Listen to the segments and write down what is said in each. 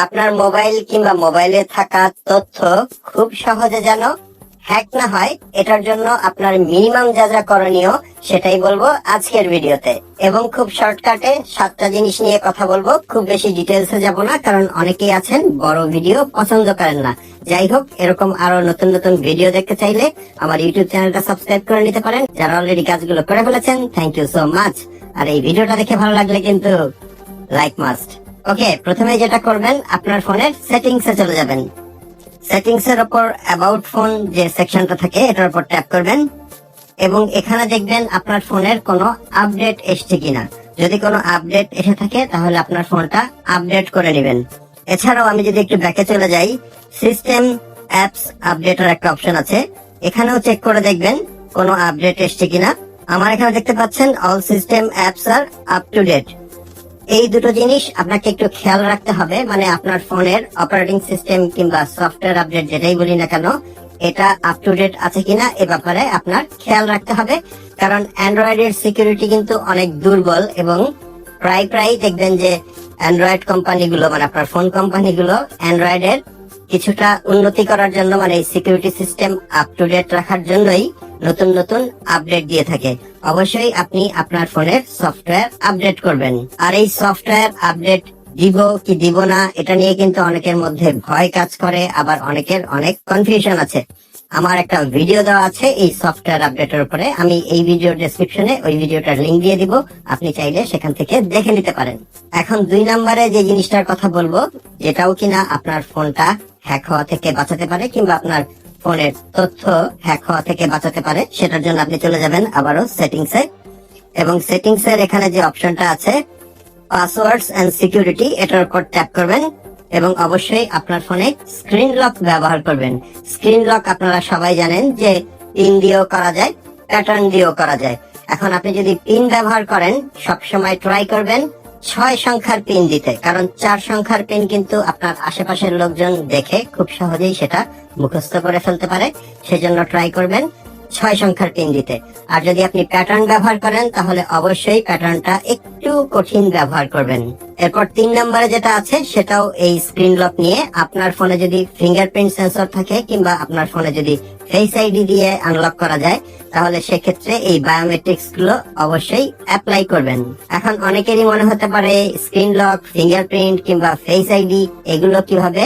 আপনার মোবাইল কিংবা মোবাইলে থাকা তথ্য খুব সহজে যেন হ্যাক না হয়, এটার জন্য আপনার মিনিমাম যা যা করণীয় সেটাই বলবো আজকের ভিডিওতে। এবং খুব শর্টকাটে 7টা জিনিস নিয়ে কথা বলবো, খুব বেশি ডিটেলসে যাব না, কারণ অনেকেই আছেন বড় ভিডিও পছন্দ করেন না। যাই হোক, এরকম আরো নতুন নতুন ভিডিও দেখতে চাইলে আমার ইউটিউব চ্যানেলটা সাবস্ক্রাইব করে নিতে পারেন। যারা অলরেডি কাজগুলো করে ফেলেছেন, থ্যাংক ইউ সো মাচ। আর এই ভিডিওটা দেখে ভালো লাগলে কিন্তু লাইক মাস্ট। ওকে, প্রথমে যেটা করবেন, আপনার ফোনের সেটিংসে চলে যাবেন। সেটিংস এর উপর অ্যাবাউট ফোন যে সেকশনটা থাকে এটার উপর ট্যাপ করবেন এবং এখানে দেখবেন আপনার ফোনের কোনো আপডেট এসছে কিনা। যদি কোনো আপডেট এসে থাকে তাহলে আপনার ফোনটা আপডেট করে নেবেন। এছাড়াও আমি যদি একটু ব্যাকে চলে যাই, সিস্টেম অ্যাপস আপডেটের একটা অপশন আছে, এখানেও চেক করে দেখবেন কোনো আপডেট এসছে কিনা। আমার এখানে দেখতে পাচ্ছেন অল সিস্টেম অ্যাপস আর আপ টু ডেট। এই দুটো জিনিস আপনাকে একটু খেয়াল রাখতে হবে, মানে আপনার ফোনের অপারেটিং সিস্টেম কিংবা সফটওয়্যার আপডেট যেটাই বলি না কেন, এটা আপ টু ডেট আছে কিনা এ ব্যাপারে আপনার খেয়াল রাখতে হবে। কারণ অ্যান্ড্রয়েডের সিকিউরিটি কিন্তু অনেক দুর্বল এবং প্রায় দেখবেন যে অ্যান্ড্রয়েড কোম্পানিগুলো, মানে আপনার ফোন কোম্পানিগুলো অ্যান্ড্রয়েডের কিছুটা উন্নতি করার জন্য, মানে এই security system up to date রাখার জন্যই নতুন নতুন আপডেট দিয়ে থাকে। অবশ্যই আপনি আপনার ফোনের সফটওয়্যার আপডেট করবেন। আর এই সফটওয়্যার আপডেট দিব কি দিব না, এটা নিয়ে কিন্তু অনেকের মধ্যে ভয় কাজ করে, আবার অনেকের অনেক কনফিউশন আছে। আমার একটা ভিডিও দেওয়া আছে এই সফটওয়্যার আপডেটের উপরে, আমি এই ভিডিও ডেসক্রিপশনে ওই ভিডিওটার লিংক দিয়ে দিব, আপনি চাইলে সেখান থেকে দেখে নিতে পারেন। এখন 2 নম্বরে যে জিনিসটার কথা বলবো, যেটাও কিনা আপনার ফোনটা হ্যাক হওয়া থেকে বাঁচাতে পারে কিংবা আপনার ফোনের তথ্য হ্যাক হওয়া থেকে বাঁচাতে পারে, সেটার জন্য আপনি চলে যাবেন আবারও সেটিংসে এবং সেটিংসের এখানে যে অপশনটা আছে পাসওয়ার্ডস এন্ড সিকিউরিটি, এটার উপর ট্যাপ করবেন এবং অবশ্যই আপনার ফোনে স্ক্রিন লক ব্যবহার করবেন। স্ক্রিন লক আপনারা সবাই জানেন যে পিন দিয়েও করা যায়, প্যাটার্ন দিয়েও করা যায়। এখন আপনি যদি পিন ব্যবহার করেন, সবসময় ট্রাই করবেন 6 সংখ্যার পিন দিতে, কারণ 4 সংখ্যার পিন কিন্তু আপনার আশেপাশের লোকজন দেখে খুব সহজেই সেটা মুখস্থ করে ফেলতে পারে। সেজন্য ট্রাই করবেন 6 সংখ্যার পিন দিতে। আর যদি আপনি প্যাটার্ন ব্যবহার করেন তাহলে অবশ্যই প্যাটার্নটা একটু কঠিন ব্যবহার করবেন। এরপর 3 নম্বরে যেটা আছে সেটাও এই স্ক্রিন লক নিয়ে। আপনার ফোনে যদি ফিঙ্গারপ্রিন্ট সেন্সর থাকে কিংবা আপনার ফোনে যদি ফেস আইডি দিয়ে আনলক করা যায়, তাহলে সেক্ষেত্রে এই বায়োমেট্রিক্স গুলো অবশ্যই অ্যাপ্লাই করবেন। এখন অনেকেরই মনে হতে পারে স্ক্রিন লক, ফিঙ্গারপ্রিন্ট কিংবা ফেস আইডি এগুলো কিভাবে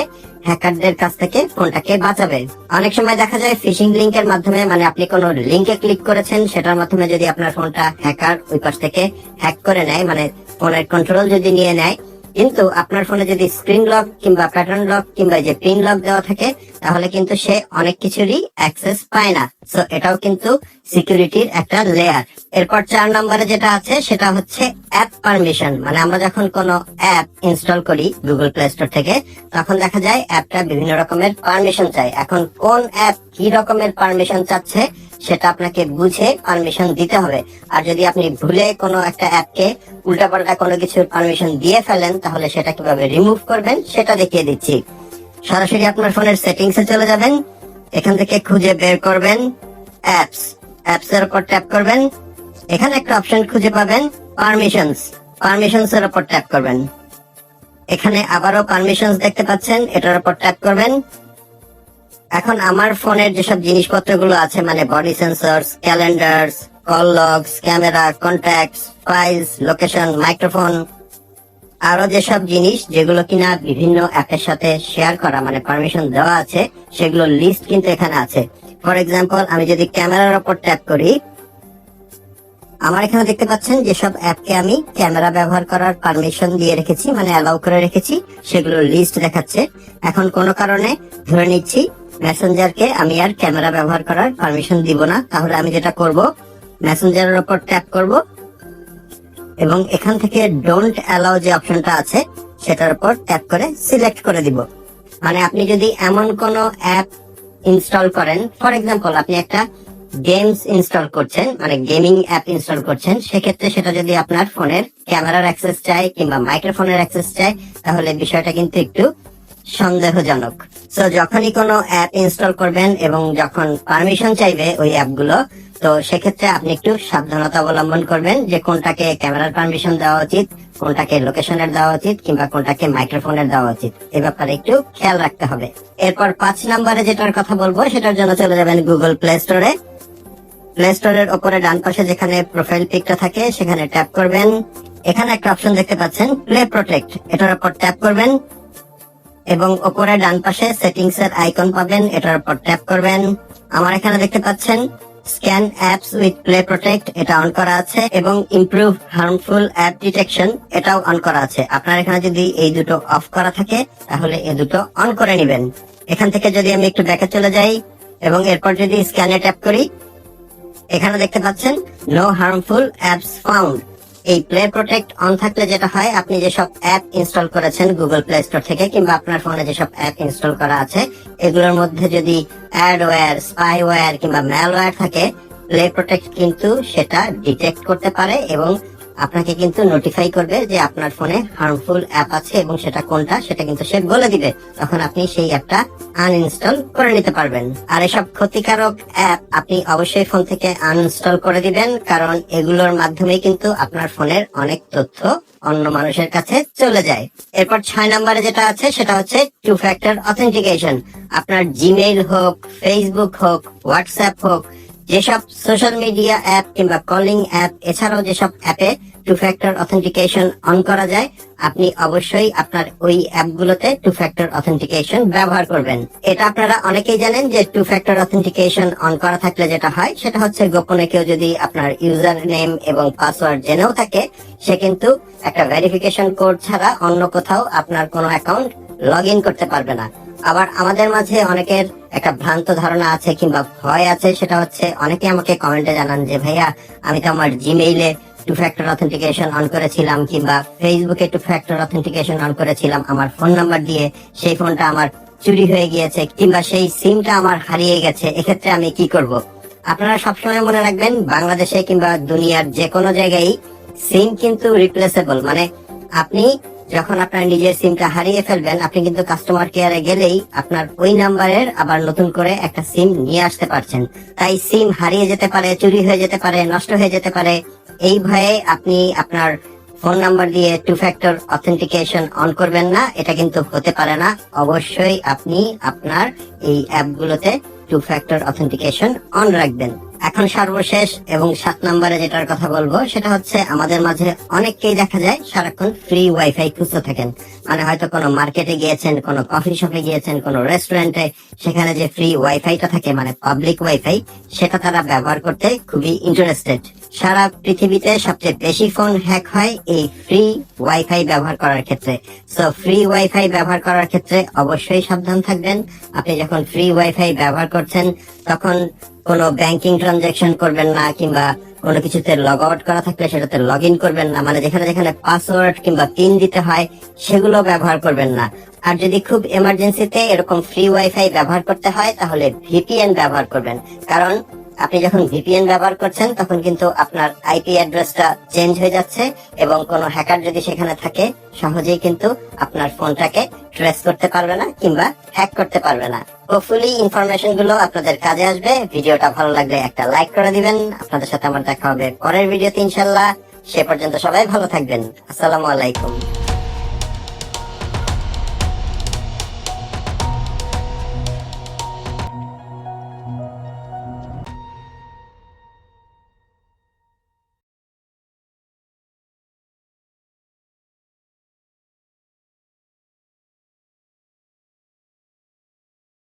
হ্যাকারদের কাছ থেকে ফোনটাকে বাঁচাবে। অনেক সময় দেখা যায় ফিশিং লিংকের মাধ্যমে, মানে আপনি কোন লিংকে ক্লিক করেছেন সেটার মাধ্যমে যদি আপনার ফোনটা হ্যাকার ওই পাশ থেকে হ্যাক করে নেয়, মানে ফোনের কন্ট্রোল যদি নিয়ে নেয়, কিন্তু আপনার ফোনে যদি স্ক্রিন লক কিংবা প্যাটার্ন লক কিংবা যে পিন লক দেওয়া থাকে, তাহলে কিন্তু সে অনেক কিছুরই অ্যাক্সেস পায় না। সো এটাও কিন্তু সিকিউরিটির একটা লেয়ার। এরপর 4 নম্বরে যেটা আছে সেটা হচ্ছে অ্যাপ পারমিশন। মানে আমরা যখন কোনো অ্যাপ ইনস্টল করি গুগল প্লে স্টোর থেকে, তখন দেখা যায় অ্যাপটা বিভিন্ন রকমের পারমিশন চায়। এখন কোন অ্যাপ কি রকমের পারমিশন চাচ্ছে সেটা আপনাকে বুঝে পারমিশন দিতে হবে। আর যদি আপনি ভুলে কোনো একটা অ্যাপকে উল্টাপাল্টা কোনো কিছুর পারমিশন দিয়ে ফেলেন, তাহলে সেটা কিভাবে রিমুভ করবেন সেটা দেখিয়ে দিচ্ছি। সরাসরি আপনার ফোনের সেটিংসে চলে যাবেন, এখান থেকে খুঁজে বের করবেন অ্যাপস। অ্যাপস এর উপর ট্যাপ করবেন, এখানে একটা অপশন খুঁজে পাবেন পারমিশনস। পারমিশনস এর উপর ট্যাপ করবেন, এখানে আবারও পারমিশনস দেখতে পাচ্ছেন, এটার উপর ট্যাপ করবেন। এখন আমার ফোনের যেসব জিনিসপত্রগুলো আছে, মানে body sensors, calendars, call logs, camera, contacts, files, location, microphone, আরো যেসব জিনিস যেগুলো কিনা বিভিন্ন অ্যাপের সাথে শেয়ার করা, মানে পারমিশন দেওয়া আছে, সেগুলো লিস্ট কিন্তু এখানে আছে। ফর এক্সাম্পল, আমি যদি ক্যামেরার উপর ট্যাপ করি, আমার এখানে দেখতে পাচ্ছেন যেসব অ্যাপকে আমি ক্যামেরা ব্যবহার করার পারমিশন দিয়ে রেখেছি, মানে অ্যালাউ করে রেখেছি, সেগুলোর লিস্ট দেখাচ্ছে। এখন কোনো কারণে ধরে নিচ্ছি মেসেঞ্জারকে আমি আর ক্যামেরা ব্যবহার করার পারমিশন দিব না, তাহলে আমি যেটা করব, মেসেঞ্জারের উপর ট্যাপ করব এবং এখান থেকে ডোন্ট অ্যালাউ যে অপশনটা আছে সেটার উপর ট্যাপ করে সিলেক্ট করে দিব। মানে আপনি যদি এমন কোন অ্যাপ ইনস্টল করেন, ফর এক্সাম্পল আপনি একটা গেমস ইনস্টল করছেন, মানে গেমিং অ্যাপ ইনস্টল করছেন, সেক্ষেত্রে সেটা যদি আপনার ফোনের ক্যামেরার অ্যাক্সেস চায় কিংবা মাইক্রোফোনের অ্যাক্সেস চায়, তাহলে বিষয়টা কিন্তু একটু সন্দেহজনক। সো যখনই কোনো অ্যাপ ইনস্টল করবেন এবং যখন পারমিশন চাইবে ওই অ্যাপগুলো, তো সেক্ষেত্রে আপনি একটু সাবধানতা অবলম্বন করবেন যে কোনটাকে ক্যামেরার পারমিশন দেওয়া উচিত, কোনটাকে লোকেশনের দেওয়া উচিত, কিংবা কোনটাকে মাইক্রোফোনের দেওয়া উচিত, এ ব্যাপারে একটু খেয়াল রাখতে হবে। এরপর 5 নম্বরে যেটার কথা বলবো সেটার জন্য চলে যাবেন গুগল প্লে স্টোরে। প্লে স্টোরের উপরে ডান পাশে যেখানে প্রোফাইল পিকটা থাকে সেখানে ট্যাপ করবেন। এখানে একটা অপশন দেখতে পাচ্ছেন প্লে প্রোটেক্ট, এটার উপর ট্যাপ করবেন এবং উপরে ডান পাশে সেটিংস এর আইকন পাবেন, এটার উপর ট্যাপ করবেন। আমার এখানে দেখতে পাচ্ছেন scan apps with play protect, এটা অন করা আছে, এবং ইমপ্রুভ হার্মফুল অ্যাপ ডিটেকশন এটাও অন করা আছে। আপনার এখানে যদি এই দুটো অফ করা থাকে তাহলে এই দুটো অন করে নেবেন। এখান থেকে যদি আমি একটু ব্যাকে চলে যাই এবং এরপর যদি স্ক্যানে ট্যাপ করি, এখানে দেখতে পাচ্ছেন নো হার্মফুল অ্যাপস ফাউন্ড। এই প্লে প্রোটেক্ট অন থাকলে যেটা হয়, আপনি যেসব অ্যাপ ইনস্টল করেছেন গুগল প্লে স্টোর থেকে কিংবা আপনার ফোনে যেসব অ্যাপ ইনস্টল করা আছে এগুলোর মধ্যে যদি অ্যাডওয়্যার, স্পাইওয়্যার কিংবা ম্যালওয়্যার থাকে, প্লে প্রোটেক্ট কিন্তু সেটা ডিটেক্ট করতে পারে এবং আপনাকে কিন্তু নোটিফাই করবে যে আপনার ফোনে হার্মফুল অ্যাপ আছে এবং সেটা কোনটা সেটা কিন্তু সে বলে দিবে। তখন আপনি সেই অ্যাপটা আনইনস্টল করে নিতে পারবেন। আর এসব ক্ষতিকারক অ্যাপ আপনি অবশ্যই ফোন থেকে আনইনস্টল করে দিবেন, কারণ এগুলোর মাধ্যমে কিন্তু আপনার ফোনের অনেক তথ্য অন্য মানুষের কাছে চলে যায়। এরপর 6 নম্বরে যেটা আছে সেটা হচ্ছে 2 ফ্যাক্টর অথেন্টিকেশন। আপনার জিমেইল হোক, ফেসবুক হোক, হোয়াটসঅ্যাপ হোক, যেসব সোশ্যাল মিডিয়া অ্যাপ কিংবা কলিং অ্যাপ, এছাড়াও যেসব অ্যাপে 2 ফ্যাক্টর অথেন্টিকেশন অন করা যায়, আপনি অবশ্যই আপনার ওই অ্যাপগুলোতে 2 ফ্যাক্টর অথেন্টিকেশন ব্যবহার করবেন। এটা আপনারা অনেকেই জানেন যে 2 ফ্যাক্টর অথেন্টিকেশন অন করা থাকলে যেটা হয় সেটা হচ্ছে গোপনে কেউ যদি আপনার ইউজার নেম এবং পাসওয়ার্ড জেনেও থাকে, সে কিন্তু একটা ভেরিফিকেশন কোড ছাড়া অন্য কোথাও আপনার কোনো অ্যাকাউন্ট লগ ইন করতে পারবে না। আবার আমাদের মাঝে অনেকের একটা ভ্রান্ত ধারণা আছে কিংবা ভয় আছে, সেটা হচ্ছে অনেকে আমাকে কমেন্টে জানান যে ভাইয়া আমি তো আমার জিমেইলে 2 ফ্যাক্টর অথেন্টিকেশন অন করেছিলাম কিংবা ফেসবুকে 2 ফ্যাক্টর অথেন্টিকেশন অন করেছিলাম আমার ফোন নাম্বার দিয়ে, সেই ফোনটা আমার চুরি হয়ে গিয়েছে কিংবা সেই সিমটা আমার হারিয়ে গেছে, এক্ষেত্রে আমি কি করব? আপনারা সবসময় মনে রাখবেন, বাংলাদেশে কিংবা দুনিয়ার যে কোনো জায়গায় সিম কিন্তু রিপ্লেসেবল। মানে আপনি যখন আপনার নিজের সিমটা হারিয়ে ফেলবেন, আপনি কিন্তু কাস্টমার কেয়ারে গেলেই আপনার ওই নাম্বারের আবার নতুন করে একটা সিম নিয়ে আসতে পারছেন। তাই সিম হারিয়ে যেতে পারে, চুরি হয়ে যেতে পারে, নষ্ট হয়ে যেতে পারে, এই ভয়ে আপনি আপনার ফোন নাম্বার দিয়ে 2 ফ্যাক্টর অথেন্টিকেশন অন করবেন না। এটা কিন্তু হতে পারে না। অবশ্যই আপনি আপনার এই অ্যাপগুলোতে 2 ফ্যাক্টর অথেন্টিকেশন অন রাখবেন। এখন সর্বশেষ এবং 7 নম্বরে যেটার কথা বলবো সেটা হচ্ছে, আমাদের মাঝে অনেককেই দেখা যায় সারাক্ষণ ফ্রি ওয়াইফাই খুঁজতে থাকেন। মানে হয়তো কোনো মার্কেটে গিয়েছেন, কোনো কফি শপে গিয়েছেন, কোনো রেস্টুরেন্টে, সেখানে যে ফ্রি ওয়াইফাইটা থাকে মানে পাবলিক ওয়াইফাই, সেটা তারা ব্যবহার করতে খুবই ইন্টারেস্টেড। সারা পৃথিবীতে সবচেয়ে বেশি ফোন হ্যাক হয় এই ফ্রি ওয়াইফাই ব্যবহার করার ক্ষেত্রে। সো ফ্রি ওয়াইফাই ব্যবহার করার ক্ষেত্রে অবশ্যই সাবধান থাকবেন। আপনি যখন ফ্রি ওয়াইফাই ব্যবহার করছেন তখন কোনো ব্যাংকিং ট্রানজাকশন করবেন না কিংবা কোনো কিছুতে লগ আউট করা থাকলে সেটাতে লগ ইন করবেন না। মানে যেখানে যেখানে পাসওয়ার্ড কিংবা পিন দিতে হয় সেগুলো ব্যবহার করবেন না। আর যদি খুব এমার্জেন্সিতে এরকম ফ্রি ওয়াইফাই ব্যবহার করতে হয় তাহলে ভিপিএন ব্যবহার করবেন, কারণ আপনি যখন ভিপিএন ব্যবহার করছেন তখন কিন্তু আপনার আইপি অ্যাড্রেসটা চেঞ্জ হয়ে যাচ্ছে এবং কোনো হ্যাকার যদি সেখানে থাকে সহজেই কিন্তু আপনার ফোনটাকে ট্রেস করতে পারবে না কিংবা হ্যাক করতে পারবে না। হোপফুলি ইনফরমেশন গুলো আপনাদের কাজে আসবে। ভিডিওটা ভালো লাগলে একটা লাইক করে দিবেন। আপনাদের সাথে আমার দেখা হবে পরের ভিডিওতে ইনশাল্লাহ। সে পর্যন্ত সবাই ভালো থাকবেন। আসসালামু আলাইকুম।